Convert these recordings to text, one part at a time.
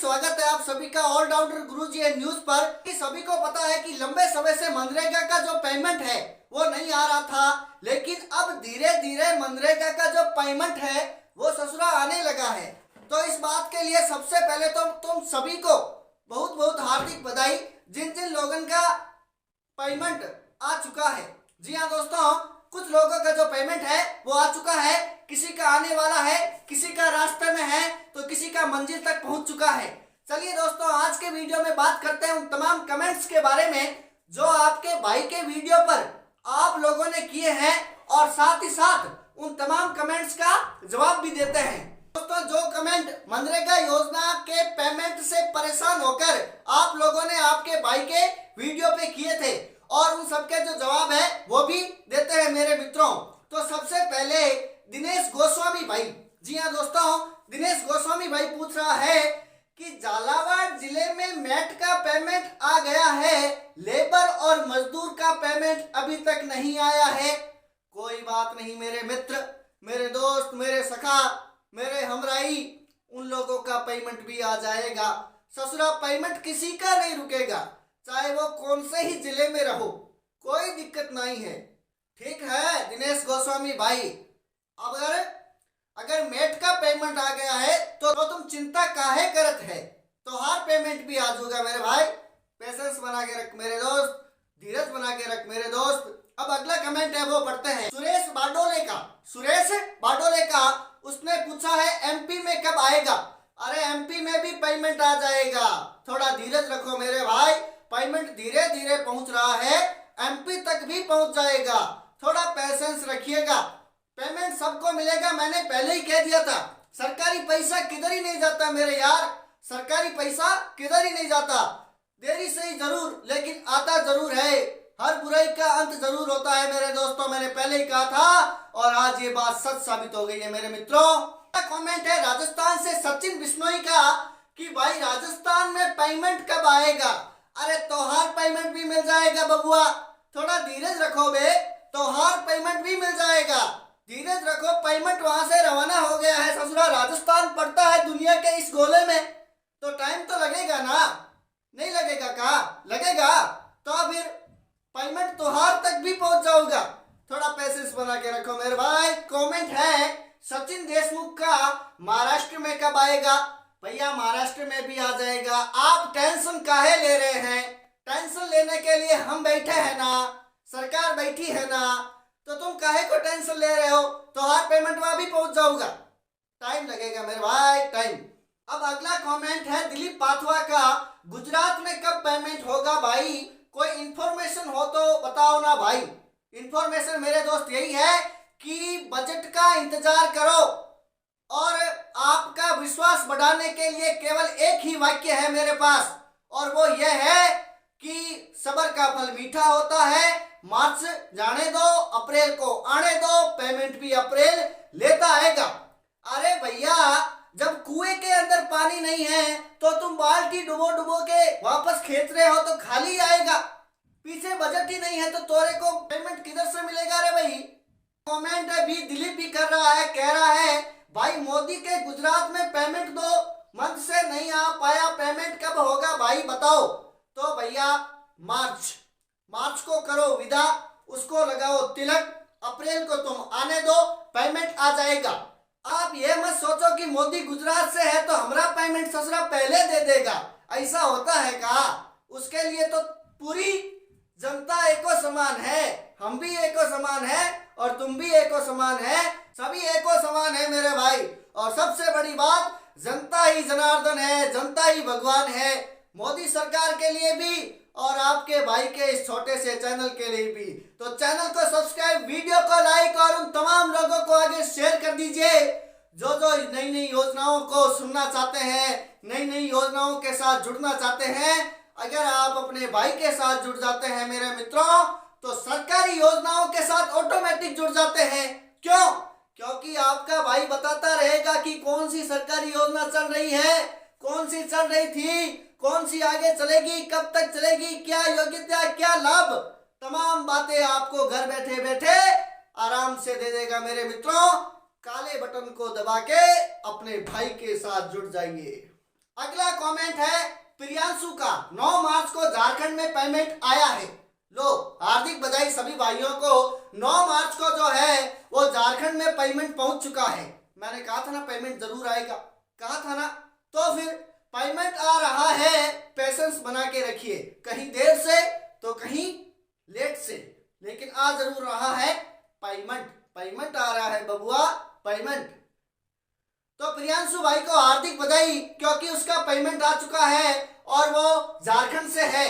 स्वागत है आप सभी का ऑलराउंडर गुरुजी न्यूज पर। कि सभी को पता है कि लंबे समय से मनरेगा का जो पेमेंट है वो नहीं आ रहा था, लेकिन अब धीरे धीरे मनरेगा का जो पेमेंट है वो ससुरा आने लगा है। तो इस बात के लिए सबसे पहले तो तुम सभी को बहुत बहुत हार्दिक बधाई, जिन जिन लोगों का पेमेंट आ चुका है। जी हाँ दोस्तों, कुछ लोगों का जो पेमेंट है वो आ चुका है, किसी का आने वाला है, किसी का रास्ते में है, तो किसी का मंजिल तक पहुंच चुका है। चलिए दोस्तों, आज के वीडियो में बात करते हैं उन तमाम कमेंट्स के बारे में जो आपके भाई के वीडियो पर आप लोगों ने किए हैं, और साथ ही साथ उन तमाम कमेंट्स का जवाब भी देते हैं। दोस्तों, जो कमेंट मनरेगा योजना के पेमेंट से परेशान होकर आप लोगों ने आपके भाई के वीडियो पे किए थे, और उन सबके जो जवाब है वो भी देते हैं मेरे मित्रों। तो सबसे पहले दिनेश गोस्वामी भाई, जी हाँ दोस्तों, दिनेश गोस्वामी भाई पूछ रहा है कि झालावाड़ जिले में मैट का पेमेंट आ गया है, लेबर और मजदूर का पेमेंट अभी तक नहीं आया है। कोई बात नहीं मेरे मित्र, मेरे दोस्त, मेरे सखा, मेरे हमराई, उन लोगों का पेमेंट भी आ जाएगा। ससुरा पेमेंट किसी का नहीं रुकेगा, चाहे वो कौन से ही जिले में रहो, कोई दिक्कत नहीं है। ठीक है दिनेश गोस्वामी भाई, अगर मेट का पेमेंट आ गया है तो तुम चिंता काहे करत है, तो हर पेमेंट भी आ जाएगा मेरे भाई। पेशेंस बना के रख मेरे दोस्त, धीरज बना के रख मेरे दोस्त। अब अगला कमेंट है वो पढ़ते हैं सुरेश बाडोले का। उसने पूछा है एमपी में कब आएगा। अरे एमपी में भी पेमेंट आ जाएगा, थोड़ा धीरज रखो मेरे भाई। पेमेंट धीरे धीरे पहुंच रहा है, एमपी तक भी पहुंच जाएगा, थोड़ा पेशेंस रखिएगा। पेमेंट सबको मिलेगा, मैंने पहले ही कह दिया था। सरकारी पैसा किधर ही नहीं जाता मेरे यार, सरकारी पैसा किधर ही नहीं जाता। देरी से ही जरूर, लेकिन आता जरूर है। हर बुराई का अंत जरूर होता है मेरे दोस्तों, मैंने पहले ही कहा था, और आज ये बात सच साबित हो गई है मेरे मित्रों। कमेंट है राजस्थान से सचिन बिश्नोई का कि भाई राजस्थान में पेमेंट कब आएगा। अरे तोहार पेमेंट भी मिल जाएगा बबुआ, थोड़ा धीरज रखो बे, तोहार पेमेंट भी मिल जाएगा, धीरज रखो। पेमेंट वहां से रवाना हो गया है, ससुरा राजस्थान पड़ता है दुनिया के इस गोले में, तो टाइम तो लगेगा ना, नहीं लगेगा का लगेगा, तो फिर पेमेंट तोहार तक भी पहुंच जाऊंगा, थोड़ा पेशेंस बना के रखो मेरे भाई। कमेंट है सचिन देशमुख का, महाराष्ट्र में कब आएगा। भैया महाराष्ट्र में भी आ जाएगा, आप टेंशन काहे ले रहे हैं। टेंशन लेने के लिए हम बैठे हैं ना, सरकार बैठी है ना, तो तुम काहे को टेंशन ले रहे हो। तो हर पेमेंट वहां भी पहुंच जाऊंगा, टाइम लगेगा मेरे भाई, टाइम। अब अगला कमेंट है दिलीप पाथवा का, गुजरात में कब पेमेंट होगा भाई, कोई इंफॉर्मेशन हो तो बताओ ना भाई। इंफॉर्मेशन मेरे दोस्त यही है कि बजट का इंतजार करो, और आपका विश्वास बढ़ाने के लिए केवल एक ही वाक्य है मेरे पास, और वो ये है कि सब्र का फल मीठा होता है। मार्च जाने दो, अप्रैल को आने दो, पेमेंट भी अप्रैल लेता आएगा। अरे भैया, जब कुएं के अंदर पानी नहीं है तो तुम बाल्टी डुबो डुबो के वापस खींच रहे हो तो खाली आएगा। पीछे बजट ही नहीं है तो तोरे को पेमेंट किधर से मिलेगा रे भाई। कमेंट भी दिलीप भी कर रहा है, कह रहा है भाई मोदी के गुजरात में पेमेंट 2 मंथ से नहीं आ पाया, पेमेंट कब होगा भाई बताओ। तो भैया मार्च को करो विदा, उसको लगाओ तिलक, अप्रैल को तुम आने दो, पेमेंट आ जाएगा। आप ये मत सोचो कि मोदी गुजरात से है तो हमारा पेमेंट ससुरा पहले दे देगा, ऐसा होता है का। उसके लिए तो पूरी जनता एको समान है, हम भी एको समान है और तुम भी एको समान है, सभी एको समान है मेरे भाई। और सबसे बड़ी बात, जनता ही जनार्दन है, जनता ही भगवान है। मोदी सरकार के लिए भी और आपके भाई के इस छोटे से चैनल के लिए भी। तो चैनल को सब्सक्राइब, वीडियो को लाइक और उन तमाम लोगों को आगे शेयर कर दीजिए जो नई नई योजनाओं को सुनना चाहते हैं, नई नई योजनाओं के साथ जुड़ना चाहते हैं। अगर आप अपने भाई के साथ जुड़ जाते हैं मेरे मित्रों, तो सरकारी योजनाओं के साथ ऑटोमेटिक जुड़ जाते हैं। क्यों? क्योंकि आपका भाई बताता रहेगा कि कौन सी सरकारी योजना चल रही है, कौन सी चल रही थी, कौन सी आगे चलेगी, कब तक चलेगी, क्या योग्यता, क्या लाभ, तमाम बातें आपको घर बैठे बैठे आराम से दे देगा मेरे मित्रों। काले बटन को दबा के अपने भाई के साथ जुड़ जाइए। अगला कमेंट है प्रियांशु का, 9 मार्च को झारखंड में पेमेंट आया है। लो हार्दिक बधाई सभी भाइयों को, 9 मार्च को जो है वो झारखंड में पेमेंट पहुंच चुका है। मैंने कहा था ना पेमेंट जरूर आएगा, कहा था ना। तो फिर पेमेंट आ रहा है, पेशेंस बना के रखिए, कहीं देर से तो कहीं लेट से, लेकिन आ जरूर रहा है पेमेंट। पेमेंट आ रहा है बबुआ, पेमेंट। तो प्रियांशु भाई को हार्दिक बधाई, क्योंकि उसका पेमेंट आ चुका है और वो झारखंड से है।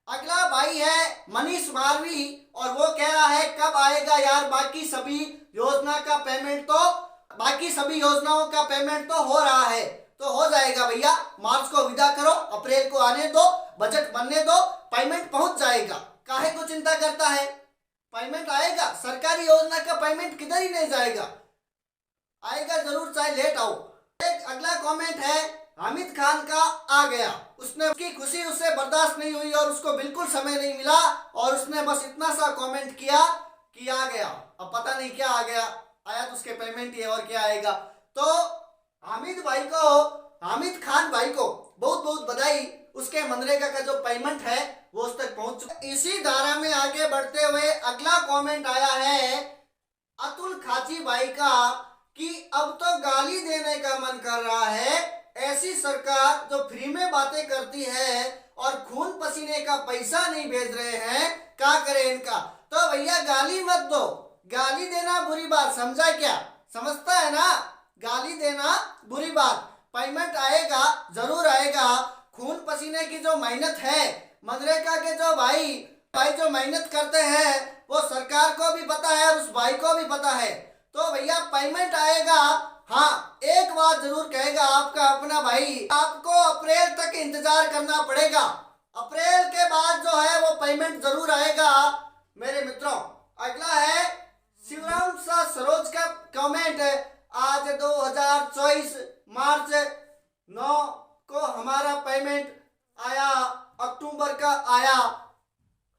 अगला भाई है मनीष मारवी, और वो कह रहा है कब आएगा यार बाकी सभी योजना का पेमेंट, तो बाकी सभी योजनाओं का पेमेंट तो हो रहा है, तो हो जाएगा भैया। मार्च को विदा करो, अप्रैल को आने दो, बजट बनने दो, पेमेंट पहुंच जाएगा। काहे को चिंता करता है, पेमेंट आएगा। सरकारी योजना का पेमेंट किधर ही नहीं जाएगा, आएगा जरूर, चाहे लेट आओ। एक अगला कमेंट है हामिद खान का, आ गया। उसने उसकी खुशी उससे बर्दाश्त नहीं हुई और उसको बिल्कुल समय नहीं मिला, और उसने बस इतना सा कमेंट किया कि आ गया। अब पता नहीं क्या आ गया, आया तो उसके पेमेंट ही है और क्या आएगा। तो हामिद भाई को, हामिद खान भाई को बहुत बहुत बधाई, उसके मनरेगा का जो पेमेंट है वो उस तक पहुंच चुका। इसी धारा में आगे बढ़ते हुए अगला कमेंट आया है अतुल खाची भाई का कि अब तो गाली देने का मन कर रहा है, ऐसी सरकार जो फ्री में बातें करती है और खून पसीने का पैसा नहीं भेज रहे हैं, क्या करे इनका। तो भैया गाली मत दो, गाली देना बुरी बात, समझा क्या, समझता है ना, गाली देना बुरी बात। पेमेंट आएगा, जरूर आएगा। खून पसीने की जो मेहनत है, मनरेगा के जो भाई जो मेहनत करते हैं, वो सरकार को भी पता है और उस भाई को भी पता है। तो भैया पेमेंट आएगा। हाँ, एक बात जरूर कहेगा आपका अपना भाई, आपको अप्रैल तक इंतजार करना पड़ेगा। अप्रैल के बाद जो है वो पेमेंट जरूर आएगा मेरे मित्रों। अगला है शिवराम सा सरोज का कमेंट है, आज 2024 मार्च 9 को हमारा पेमेंट आया, अक्टूबर का आया।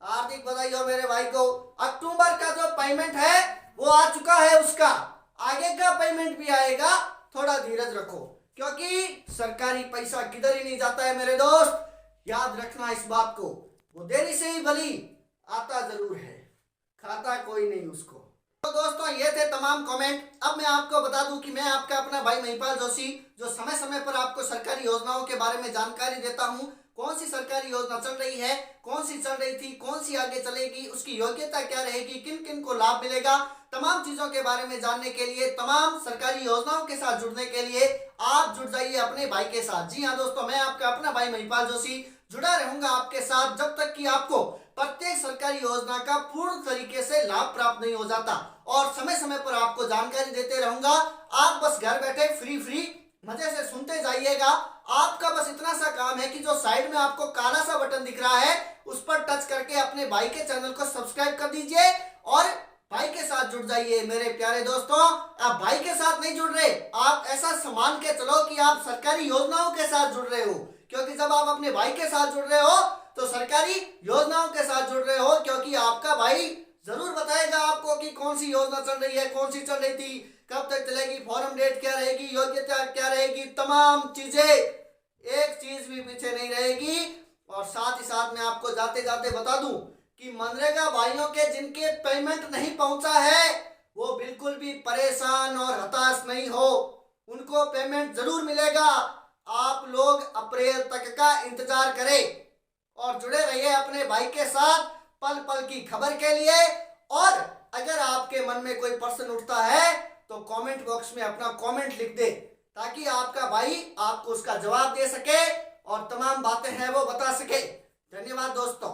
हार्दिक बधाई हो मेरे भाई को। अक्टूबर का जो पेमेंट है वो आ चुका है, उसका आगे का पेमेंट भी आएगा, थोड़ा धीरज रखो, क्योंकि सरकारी पैसा किधर ही नहीं जाता है मेरे दोस्त, याद रखना इस बात को। वो देरी से ही भली आता जरूर है, खाता कोई नहीं उसको। तो दोस्तों ये थे तमाम कमेंट। अब मैं आपको बता दूं कि मैं आपका अपना भाई महिपाल जोशी, जो समय समय पर आपको सरकारी योजनाओं के बारे में जानकारी देता हूं। कौन सी सरकारी योजना चल रही है, कौन सी चल रही थी, कौन सी आगे चलेगी, उसकी योग्यता क्या रहेगी, किन किन को लाभ मिलेगा, तमाम चीजों के बारे में जानने के लिए, तमाम सरकारी योजनाओं के साथ जुड़ने के लिए आप जुड़ जाइए अपने भाई के साथ। जी हाँ दोस्तों, मैं आपका अपना भाई महिपाल जोशी जुड़ा रहूंगा आपके साथ जब तक कि आपको प्रत्येक सरकारी योजना का पूर्ण तरीके से लाभ प्राप्त नहीं हो जाता, और समय समय पर आपको जानकारी देते रहूंगा। आप बस घर बैठे फ्री मजे से सुनते जाइएगा। आपका बस इतना सा काम है कि जो साइड में आपको काला सा बटन दिख रहा है उस पर टच करके अपने भाई के चैनल को सब्सक्राइब कर दीजिए और भाई के साथ जुड़ जाइए। मेरे प्यारे दोस्तों, आप भाई के साथ नहीं जुड़ रहे, आप ऐसा मान के चलो कि आप सरकारी योजनाओं के साथ जुड़ रहे हो, क्योंकि जब आप अपने भाई के साथ जुड़ रहे हो तो सरकारी योजनाओं के साथ जुड़ रहे हो, क्योंकि आपका भाई जरूर बताएगा आपको कि कौन सी योजना चल रही है, कौन सी चल रही थी, कब तक चलेगी, फॉर्म डेट क्या रहेगी, योग्यता क्या रहेगी, तमाम चीजें, एक चीज भी पीछे नहीं रहेगी। और साथ ही साथ मैं आपको जाते जाते बता दूं कि मनरेगा भाइयों के जिनके पेमेंट नहीं पहुंचा है वो बिल्कुल भी परेशान और हताश नहीं हो, उनको पेमेंट जरूर मिलेगा। आप लोग अप्रैल तक का इंतजार करें और जुड़े रहिए अपने भाई के साथ पल पल की खबर के लिए। और अगर आपके मन में कोई प्रश्न उठता है तो कमेंट बॉक्स में अपना कमेंट लिख दे, ताकि आपका भाई आपको उसका जवाब दे सके और तमाम बातें हैं वो बता सके। धन्यवाद दोस्तों।